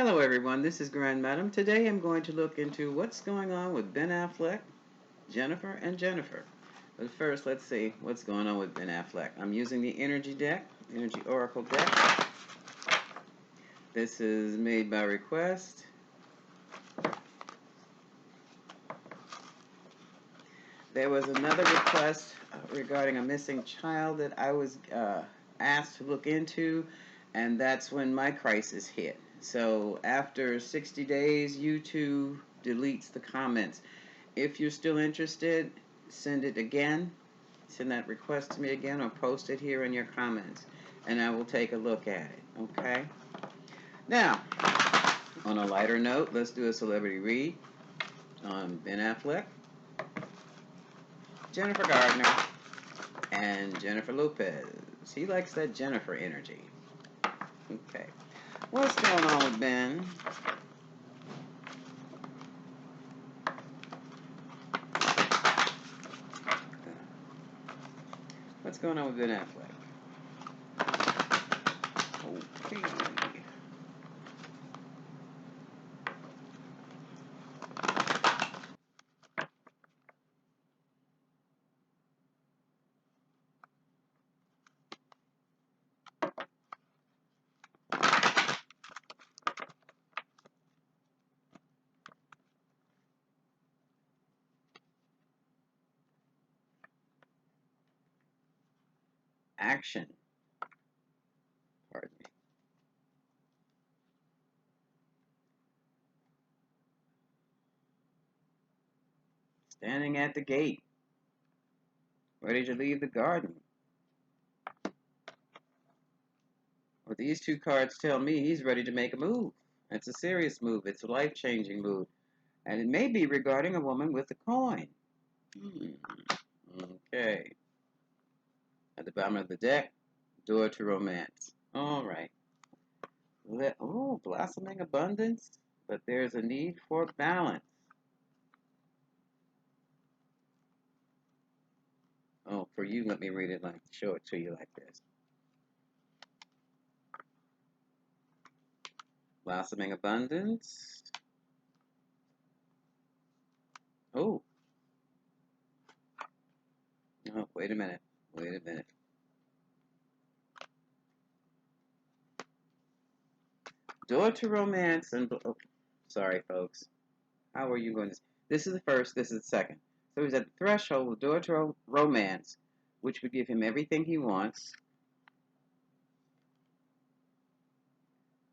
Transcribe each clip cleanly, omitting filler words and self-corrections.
Hello everyone, this is Grand Madam. Today I'm going to look into what's going on with Ben Affleck, Jennifer, and Jennifer. But first, let's see what's going on with Ben Affleck. I'm using the Energy deck, Energy Oracle deck. This is made by request. There was another request regarding a missing child that I was asked to look into, and that's when my crisis hit. So after 60 days, YouTube deletes the comments. If you're still interested, send it again. Send that request to me again or post it here in your comments, and I will take a look at it, okay? Now, on a lighter note, let's do a celebrity read on Ben Affleck, Jennifer Gardner, and Jennifer Lopez. He likes that Jennifer energy. Okay. What's going on with Ben? What's going on with Ben Affleck? Okay. Action. Pardon me. Standing at the gate, ready to leave the garden. Well, these two cards tell me he's ready to make a move. It's a serious move. It's a life-changing move. And it may be regarding a woman with a coin. Okay. At the bottom of the deck, door to romance. All right. Blossoming abundance, but there's a need for balance. Oh, for you, let me read it show it to you like this. Blossoming abundance. Oh. Oh, wait a minute. Wait a minute. Door to romance and... Oh, sorry, folks. How are you going to... This is the first, this is the second. So he's at the threshold of door to romance, which would give him everything he wants.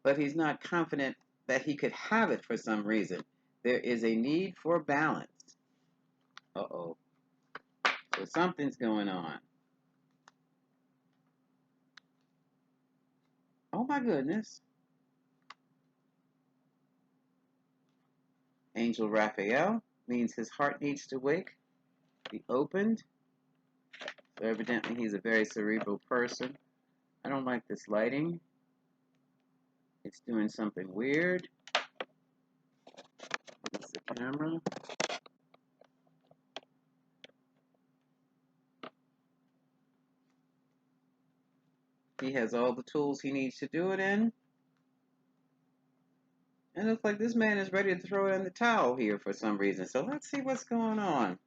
But he's not confident that he could have it for some reason. There is a need for balance. Uh-oh. So something's going on. Oh my goodness. Angel Raphael means his heart needs to be opened. So evidently he's a very cerebral person. I don't like this lighting. It's doing something weird. It's the camera. He has all the tools he needs to do it in. And it looks like this man is ready to throw in the towel here for some reason. So let's see what's going on.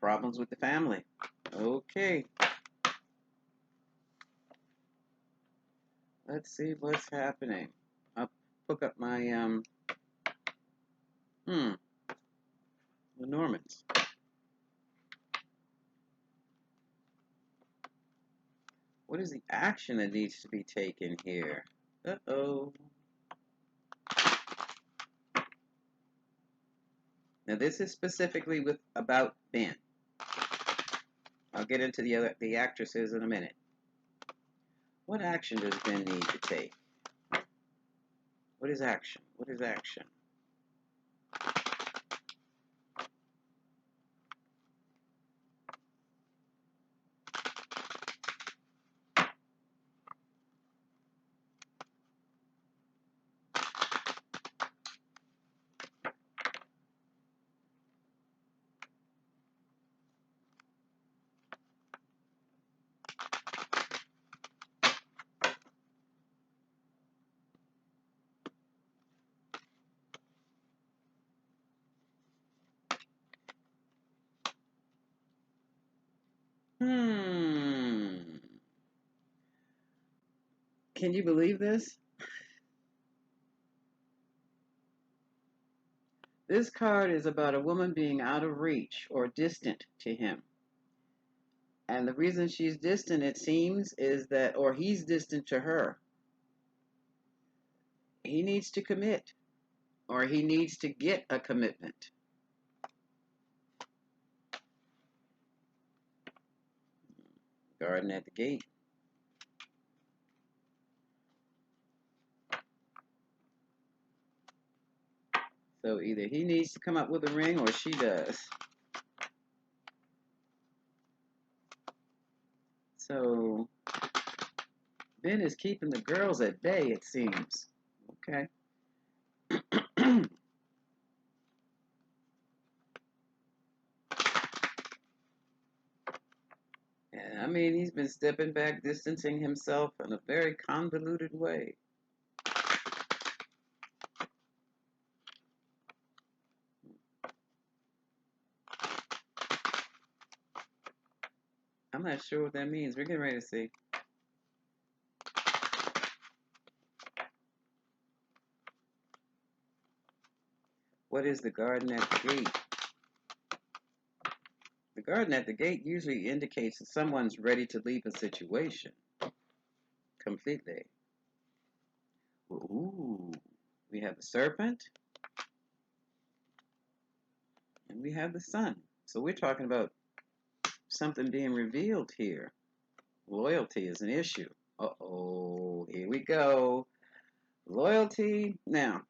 Problems with the family. Okay. Let's see what's happening. I'll hook up my, the Normans. What is the action that needs to be taken here? Uh-oh. Now this is specifically about Ben. I'll get into the actresses in a minute. What action does Ben need to take? What is action? What is action? Can you believe this? This card is about a woman being out of reach or distant to him. And the reason she's distant, it seems, is that, or he's distant to her. He needs to commit, or he needs to get a commitment. Garden at the gate. So either he needs to come up with a ring or she does. So Ben is keeping the girls at bay, it seems. Okay. And I mean, he's been stepping back, distancing himself in a very convoluted way. I'm not sure what that means. We're getting ready to see. What is the garden at the gate? The garden at the gate usually indicates that someone's ready to leave a situation completely. Ooh, we have the serpent and we have the sun. So we're talking about something being revealed here. Loyalty is an issue. Uh-oh, here we go. Loyalty. Now,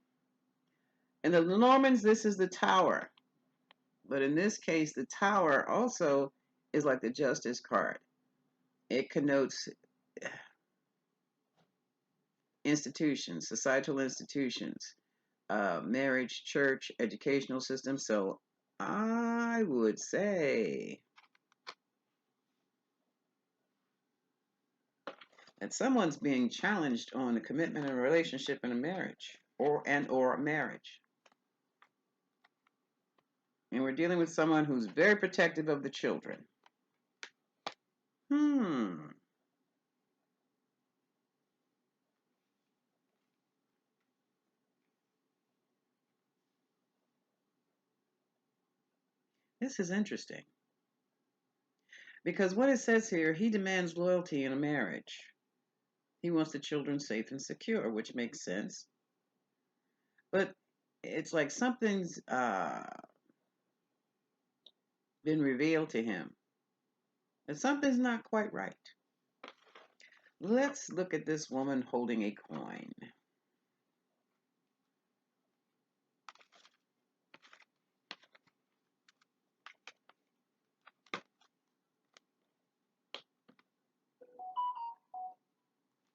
in the Normans, this is the tower. But in this case, the tower also is like the justice card. It connotes institutions, societal institutions, marriage, church, educational system. So I would say that someone's being challenged on a commitment in a relationship and a marriage, or a marriage. And we're dealing with someone who's very protective of the children. This is interesting. Because what it says here, he demands loyalty in a marriage. He wants the children safe and secure, which makes sense. But it's like something's been revealed to him. And something's not quite right. Let's look at this woman holding a coin.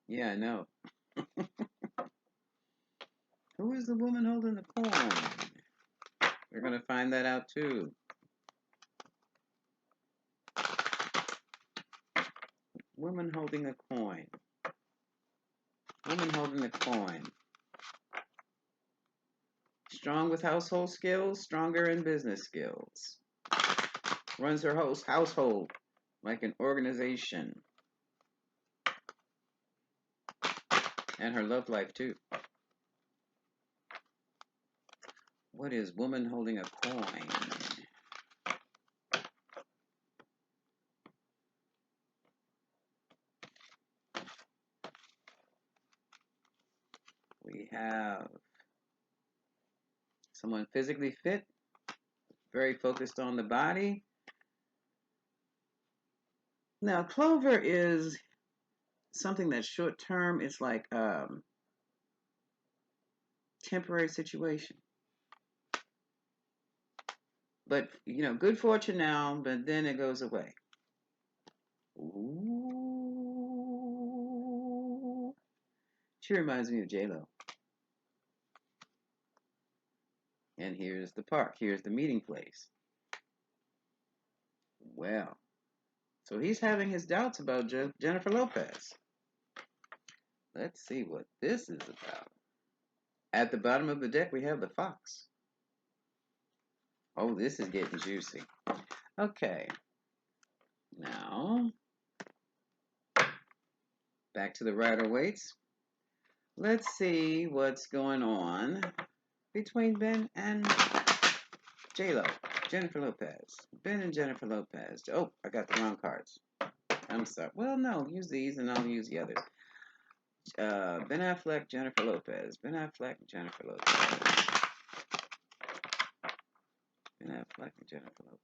Yeah, I know. Who is the woman holding the coin? We're going to find that out too. Woman holding a coin. Woman holding a coin. Strong with household skills, stronger in business skills. Runs her whole household like an organization. And her love life too. What is woman holding a coin? We have someone physically fit, very focused on the body. Now, clover is something that's short term. It's like temporary situation. But, you know, good fortune now, but then it goes away. Ooh. She reminds me of JLo. And here's the park. Here's the meeting place. Well, so he's having his doubts about Jennifer Lopez. Let's see what this is about. At the bottom of the deck, we have the fox. Oh, this is getting juicy. Okay. Now, back to the Rider-Waite's. Let's see what's going on between Ben and JLo, Jennifer Lopez. Ben and Jennifer Lopez. Oh, I got the wrong cards. I'm sorry. Well, no, use these and I'll use the others. Ben Affleck, Jennifer Lopez. Ben Affleck, Jennifer Lopez. Ben Affleck, Jennifer Lopez.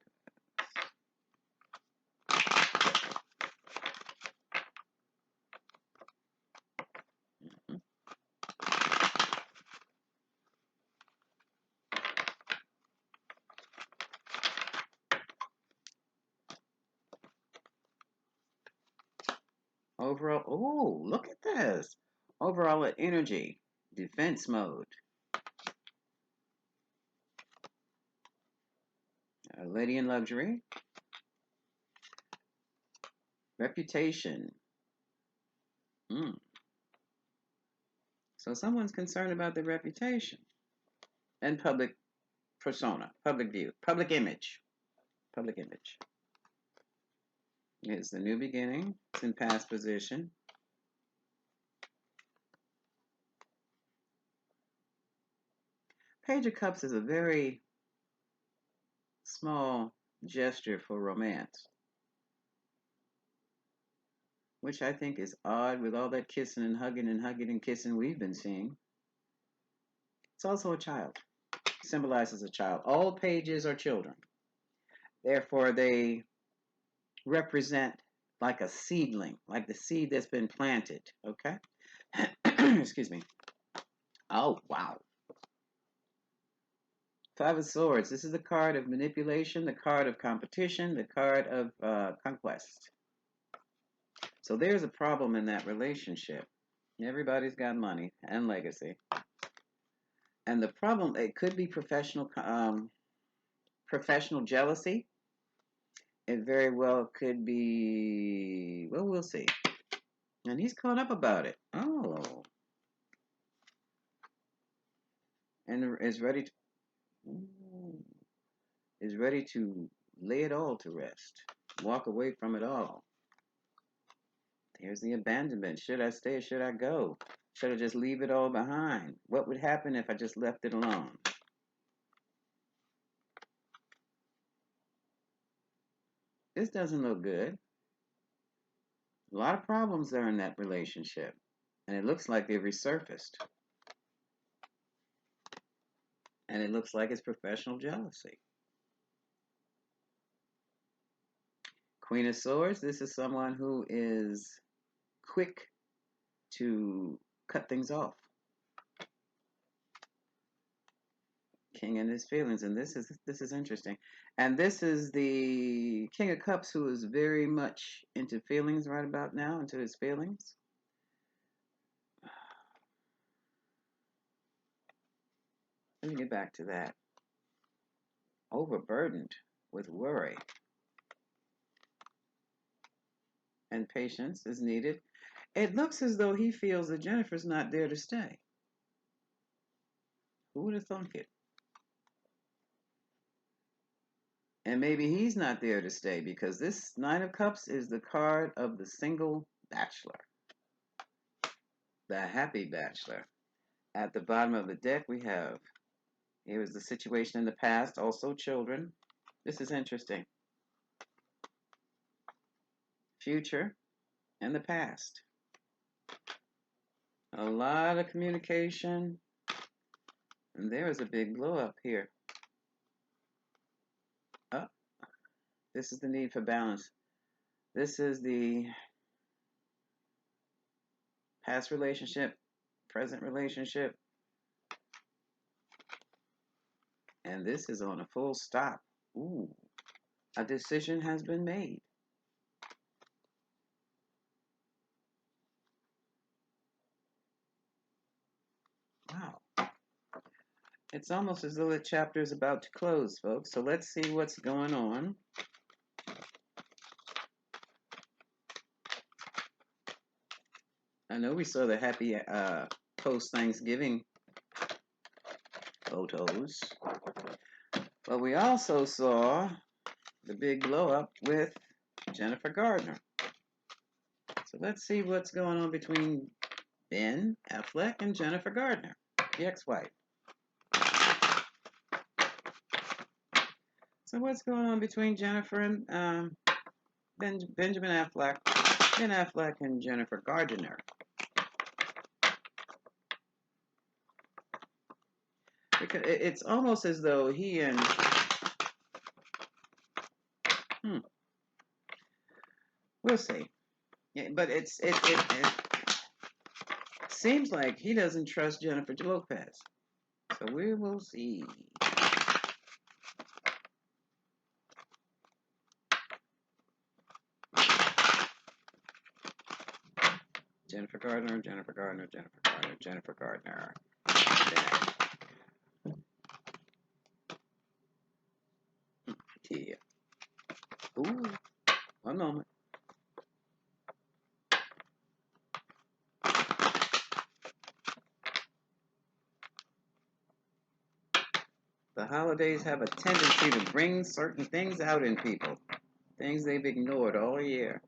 Mhm. Overall, oh, look at this. Overall at energy, defense mode. Lady in luxury, reputation. Mm. So someone's concerned about their reputation and public persona, public view, public image. Public image. It's the new beginning. It's in past position. Page of Cups is a very small gesture for romance, which I think is odd with all that kissing and kissing we've been seeing. It's also a child. Symbolizes a child. All pages are children. Therefore, they represent like a seedling, like the seed that's been planted. Okay? Excuse me. Oh, wow. Five of Swords. This is the card of manipulation, the card of competition, the card of conquest. So there's a problem in that relationship. Everybody's got money and legacy. And the problem, it could be professional jealousy. It very well could be, well, we'll see. And he's caught up about it. Oh. And is ready to, lay it all to rest. Walk away from it all. Here's the abandonment. Should I stay or should I go? Should I just leave it all behind? What would happen if I just left it alone? This doesn't look good. A lot of problems are in that relationship. And it looks like they've resurfaced. And it looks like it's professional jealousy. Queen of Swords, this is someone who is quick to cut things off. King and his feelings, and this is interesting. And this is the King of Cups, who is very much into feelings right about now, into his feelings. Let me get back to that. Overburdened with worry. And patience is needed. It looks as though he feels that Jennifer's not there to stay. Who would have thunk it? And maybe he's not there to stay because this Nine of Cups is the card of the single bachelor. The happy bachelor. At the bottom of the deck, we have, here is the situation in the past, also children. This is interesting. Future and the past. A lot of communication. And there is a big blow up here. Oh, this is the need for balance. This is the past relationship, present relationship. And this is on a full stop. Ooh, a decision has been made. Wow. It's almost as though the chapter is about to close, folks. So let's see what's going on. I know we saw the happy post-Thanksgiving photos. But we also saw the big blow up with Jennifer Gardner. So let's see what's going on between Ben Affleck and Jennifer Gardner, the ex-wife. So what's going on between Jennifer and Benjamin Affleck, Ben Affleck and Jennifer Gardiner? Because it's almost as though he and we'll see. Yeah, but it seems like he doesn't trust Jennifer Lopez. So we will see. Jennifer Gardner, Jennifer Gardner, Jennifer Gardner, Jennifer Gardner. Yeah. Ooh. One moment. The holidays have a tendency to bring certain things out in people, things they've ignored all year.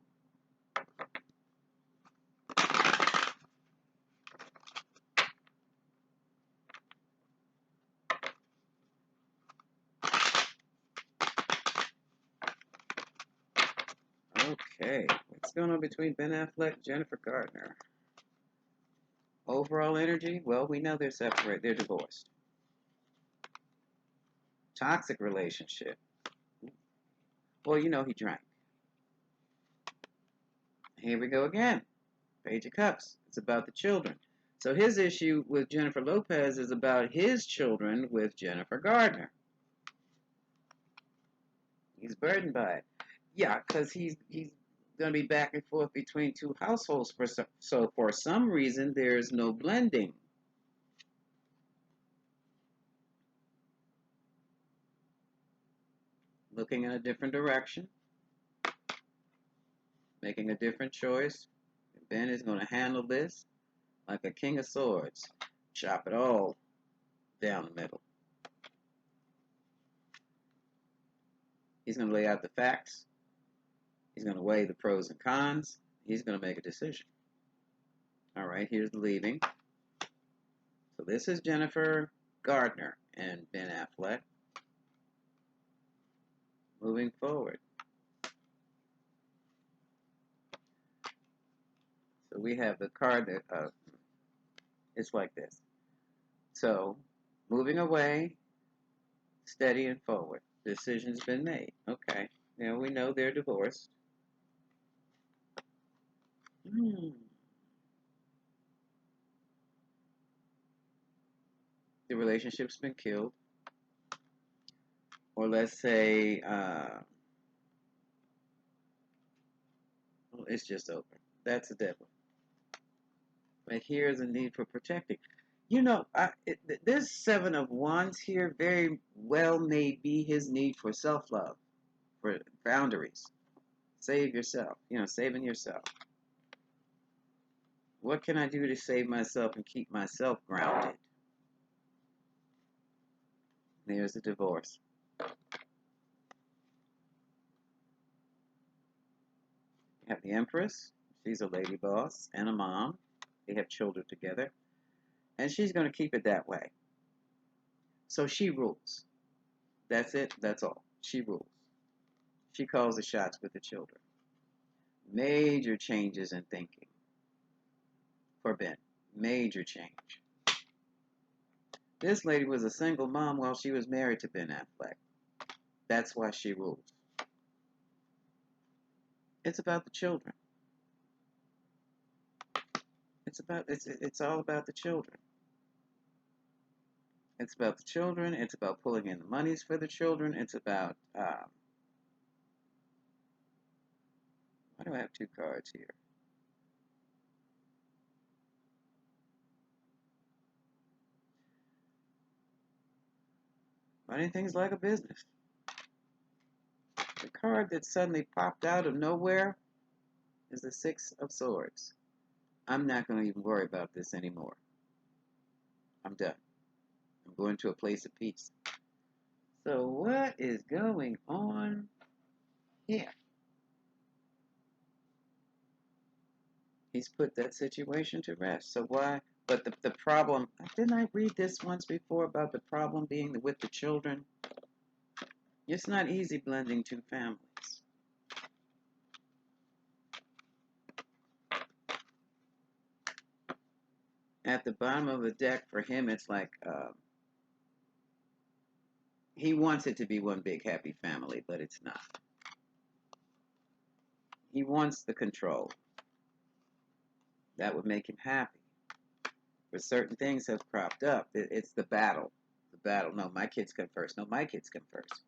Okay, what's going on between Ben Affleck and Jennifer Gardner? Overall energy? Well, we know they're separated. They're divorced. Toxic relationship. Well, you know he drank. Here we go again. Page of Cups. It's about the children. So his issue with Jennifer Lopez is about his children with Jennifer Gardner. He's burdened by it. Yeah, because he's going to be back and forth between two households. So for some reason, there's no blending. Looking in a different direction. Making a different choice. Ben is going to handle this like a king of swords. Chop it all down the middle. He's going to lay out the facts. He's going to weigh the pros and cons. He's going to make a decision. All right, here's the leaving. So this is Jennifer Gardner and Ben Affleck. Moving forward. So we have the card that it's like this. So moving away, steady and forward. Decision's been made. Okay. Now we know they're divorced. The relationship's been killed. Or let's say it's just over. That's a dead one. But here's a need for protecting. You know, this Seven of Wands here very well may be his need for self-love, for boundaries. Save yourself. You know, saving yourself. What can I do to save myself and keep myself grounded? There's a divorce. You have the Empress. She's a lady boss and a mom. They have children together. And she's going to keep it that way. So she rules. That's it. That's all. She rules. She calls the shots with the children. Major changes in thinking for Ben. Major change. This lady was a single mom while she was married to Ben Affleck. That's why she rules. It's about the children. It's all about the children. It's about the children. It's about pulling in the monies for the children. It's about why do I have two cards here? Running things like a business. The card that suddenly popped out of nowhere is the Six of Swords. I'm not going to even worry about this anymore. I'm done. I'm going to a place of peace. So what is going on here? He's put that situation to rest. So why? But the problem, didn't I read this once before about the problem being with the children? It's not easy blending two families. At the bottom of the deck for him, it's like he wants it to be one big happy family, but it's not. He wants the control. That would make him happy. But certain things have cropped up. It's the battle. The battle. No, my kids come first. No, my kids come first.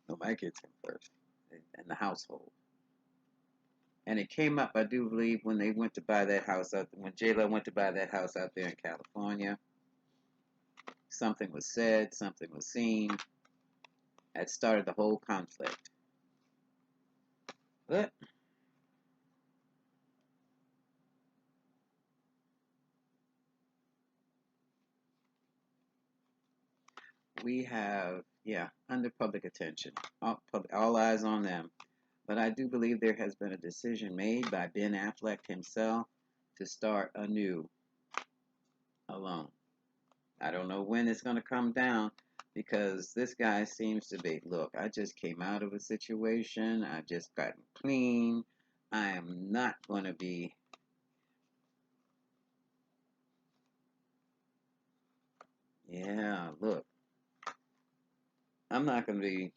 No, my kids come first. In the household. And it came up, I do believe, when they went to buy that house out, when JLo went to buy that house out there in California. Something was said, something was seen. That started the whole conflict. But we have, under public attention, all eyes on them. But I do believe there has been a decision made by Ben Affleck himself to start anew alone. I don't know when it's going to come down because this guy seems to be, look, I just came out of a situation. I just gotten clean. I am not going to be. Yeah, look, I'm not going to be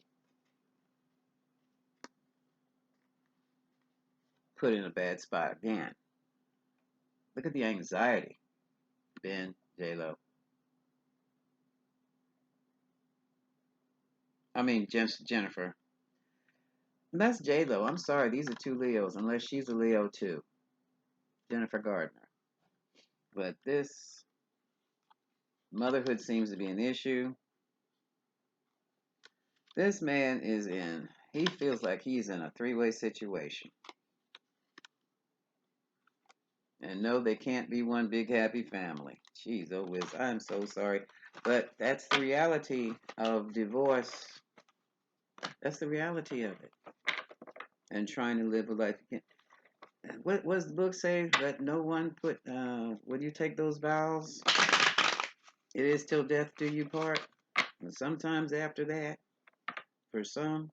put in a bad spot again. Look at the anxiety. Ben, JLo. I mean, Jennifer. And that's JLo. I'm sorry, these are two Leos, unless she's a Leo too. Jennifer Gardner. But this motherhood seems to be an issue. This man he feels like he's in a three-way situation. And no, they can't be one big happy family. Jeez, oh whiz, I'm so sorry. But that's the reality of divorce. That's the reality of it. And trying to live a life. What does the book say? Let no one put, when you take those vows, it is till death do you part. And sometimes after that, for some,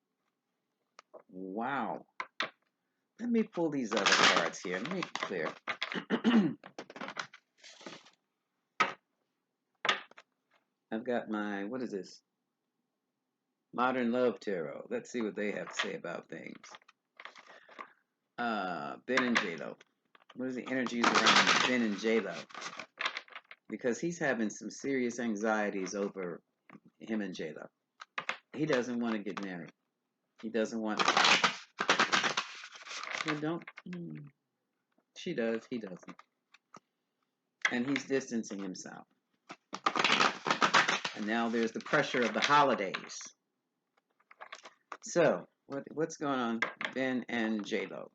wow. Let me pull these other cards here and make it clear. I've got my, what is this? Modern Love Tarot. Let's see what they have to say about things. Ben and JLo. What is the energies around Ben and JLo? Because he's having some serious anxieties over him and JLo. He doesn't want to get married. He doesn't want to. Well, don't. She does. He doesn't. And he's distancing himself. And now there's the pressure of the holidays. So, what's going on, Ben and JLo?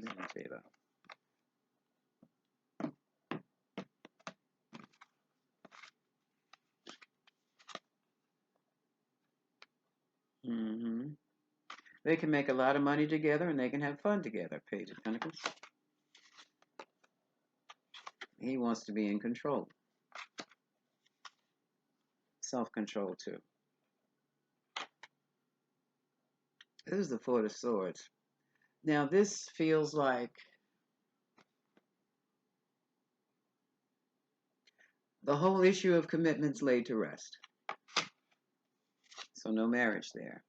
Ben and JLo. They can make a lot of money together and they can have fun together. Page of Pentacles. He wants to be in control. Self-control too. This is the Four of Swords. Now this feels like the whole issue of commitment's laid to rest. So no marriage there.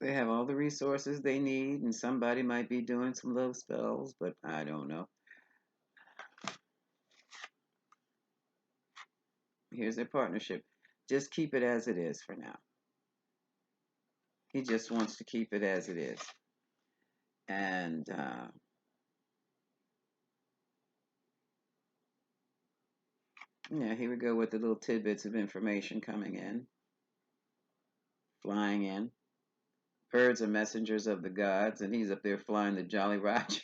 They have all the resources they need, and somebody might be doing some love spells, but I don't know. Here's their partnership. Just keep it as it is for now. He just wants to keep it as it is. And Yeah, here we go with the little tidbits of information coming in, flying in. Birds are messengers of the gods, and he's up there flying the Jolly Roger.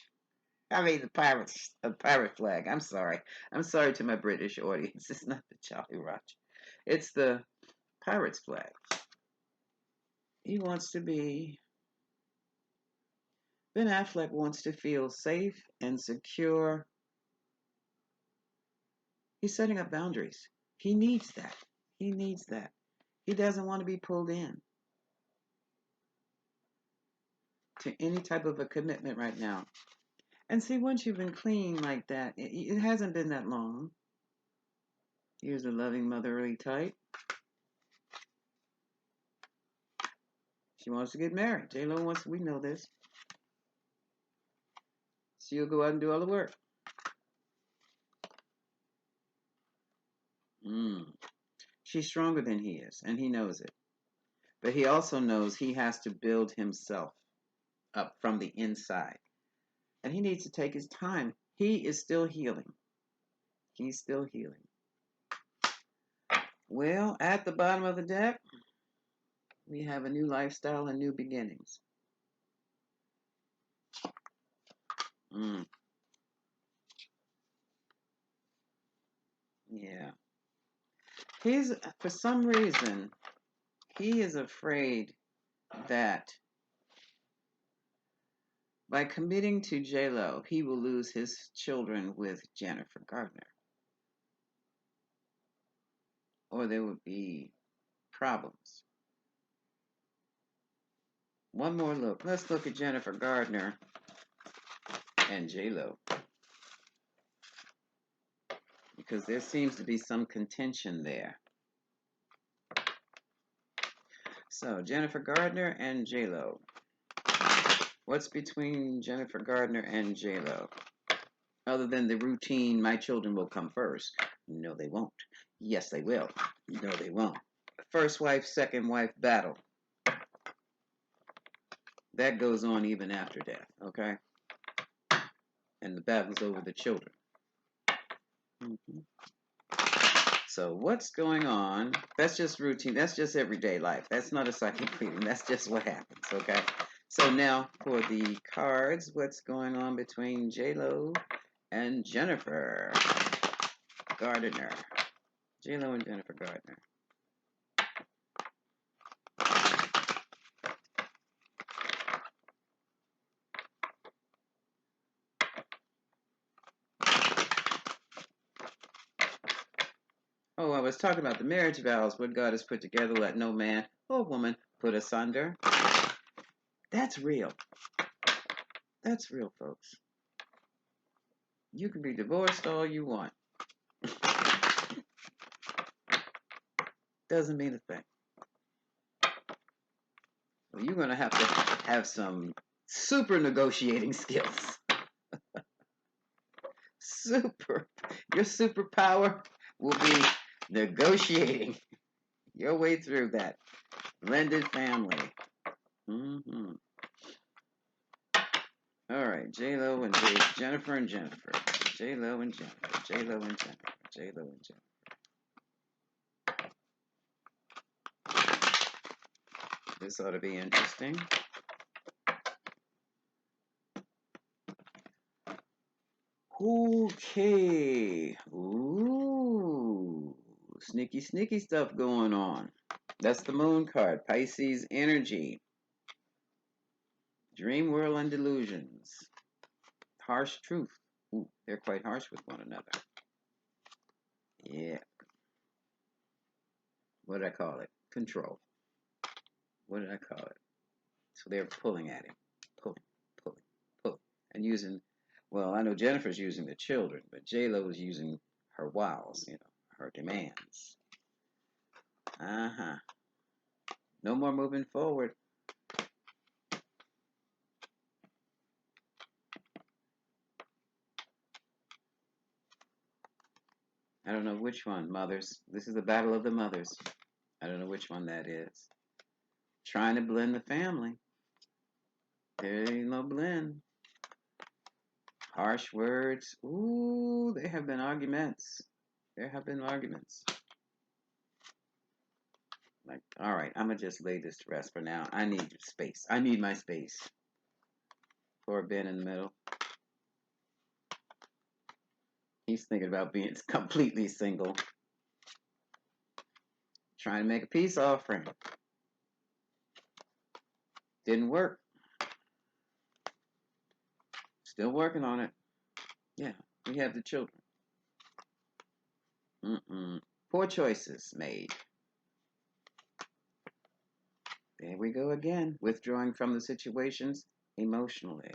I mean, the pirate flag. I'm sorry. I'm sorry to my British audience. It's not the Jolly Roger. It's the pirate's flag. He wants to be. Ben Affleck wants to feel safe and secure. He's setting up boundaries. He needs that. He needs that. He doesn't want to be pulled in to any type of a commitment right now. And see, once you've been clean like that, it hasn't been that long. Here's a loving motherly type. She wants to get married. JLo wants, we know this. She'll go out and do all the work. She's stronger than he is, and he knows it. But he also knows he has to build himself up from the inside. And he needs to take his time. He is still healing. He's still healing. Well, at the bottom of the deck, we have a new lifestyle and new beginnings. Yeah. For some reason, he is afraid that by committing to JLo, he will lose his children with Jennifer Gardner. Or there would be problems. One more look. Let's look at Jennifer Gardner and JLo. Because there seems to be some contention there. So, Jennifer Gardner and JLo. What's between Jennifer Gardner and JLo? Other than the routine, my children will come first. No, they won't. Yes, they will. No, they won't. First wife, second wife battle. That goes on even after death, okay? And the battle's over the children. So what's going on? That's just routine. That's just everyday life. That's not a psychic reading. That's just what happens, okay? So now for the cards, what's going on between JLo and Jennifer Gardner? JLo and Jennifer Gardner. Oh, I was talking about the marriage vows, what God has put together, let no man or woman put asunder. That's real. That's real, folks. You can be divorced all you want. Doesn't mean a thing. Well, you're going to have some super negotiating skills. Your superpower will be negotiating your way through that blended family. All right, JLo and Jennifer and Jennifer. JLo and Jennifer. JLo and Jennifer. JLo and Jennifer. This ought to be interesting. Okay. Ooh. Sneaky stuff going on. That's the moon card. Pisces energy. Dream world and delusions. Harsh truth. Ooh, they're quite harsh with one another. Yeah. What did I call it? Control. What did I call it? So they're pulling at him. Pulling. And using, well, I know Jennifer's using the children, but JLo is using her wows, her demands. No more moving forward. I don't know which one, mothers. This is the battle of the mothers. I don't know which one that is. Trying to blend the family. There ain't no blend. Harsh words. Ooh, there have been arguments. There have been arguments. Like, all right, I'm gonna just lay this to rest for now. I need space. I need my space. Poor Ben in the middle. He's thinking about being completely single, trying to make a peace offering. Didn't work. Still working on it. Yeah, we have the children. Poor choices made. There we go again, withdrawing from the situations emotionally.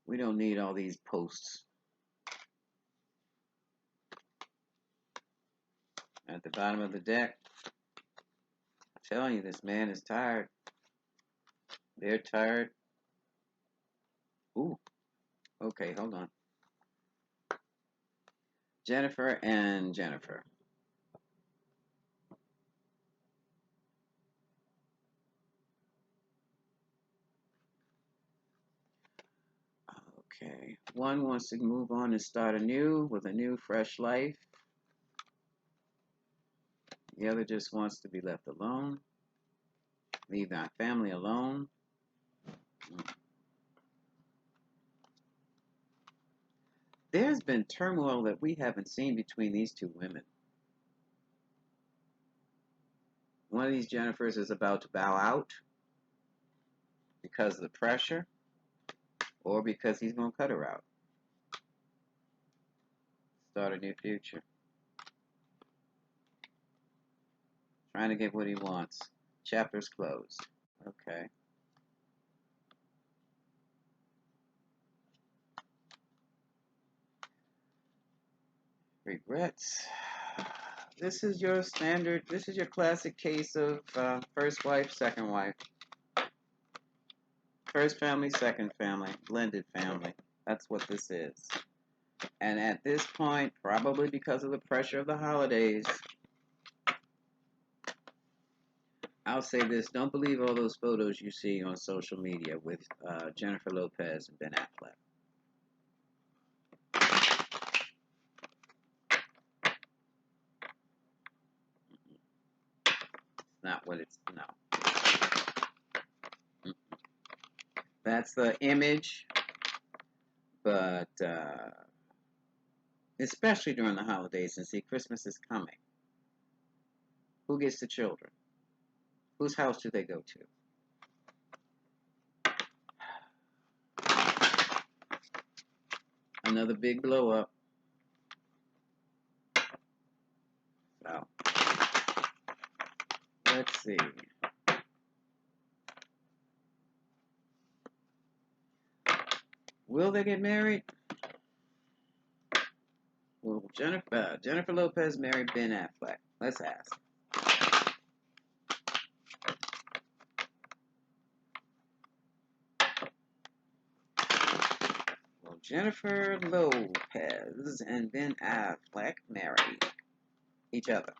We don't need all these posts. At the bottom of the deck, I'm telling you, this man is tired. They're tired. Ooh, okay, hold on. Jennifer and Jennifer. Okay, one wants to move on and start anew with a new, fresh life. The other just wants to be left alone. Leave that family alone. There's been turmoil that we haven't seen between these two women. One of these Jennifers is about to bow out because of the pressure or because he's going to cut her out. Start a new future. Trying to get what he wants. Chapter's closed. Okay. Regrets. This is your standard, this is your classic case of first wife, second wife. First family, second family, blended family. That's what this is. And at this point, probably because of the pressure of the holidays, I'll say this, don't believe all those photos you see on social media with Jennifer Lopez and Ben Affleck. It's not what it's, no. That's the image, but especially during the holidays, and see, Christmas is coming. Who gets the children? Whose house do they go to? Another big blow up. So, let's see. Will they get married? Will Jennifer Lopez marry Ben Affleck? Let's ask. Will Jennifer Lopez and Ben Affleck marry each other?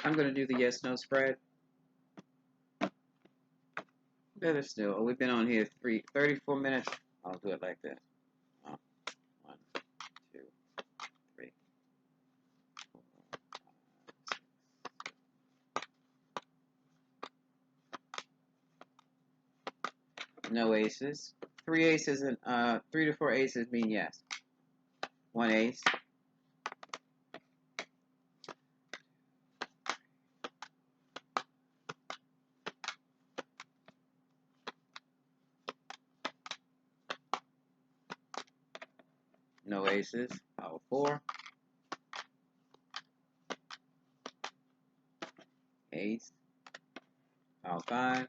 I'm going to do the yes-no spread. Better still. Oh, we've been on here 34 minutes. I'll do it like this. 1, 2, 3, 4, 5, 6. No aces. 3 aces and 3 to 4 aces mean yes. 1 ace. No aces. Power 4. Ace. Power 5.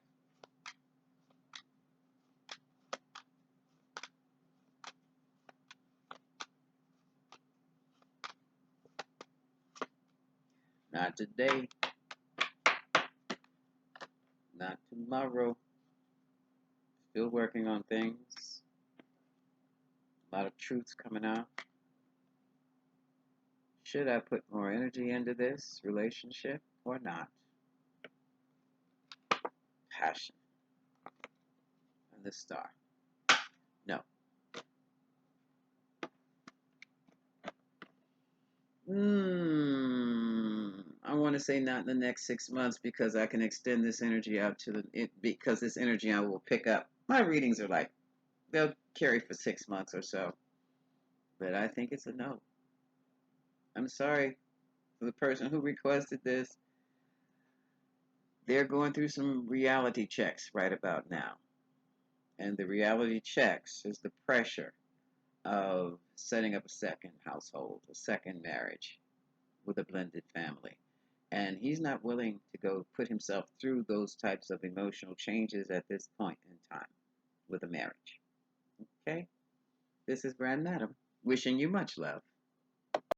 Not today. Not tomorrow. Still working on things. A lot of truths coming out. Should I put more energy into this relationship or not? Passion. And the star. No. I want to say not in the next 6 months because I can extend this energy out to because this energy I will pick up. My readings are like they'll carry for 6 months or so, but I think it's a no. I'm sorry for the person who requested this. They're going through some reality checks right about now, and the reality checks is the pressure of setting up a second household, a second marriage with a blended family. And he's not willing to go put himself through those types of emotional changes at this point in time with a marriage. Okay? This is Grand Madam, wishing you much love.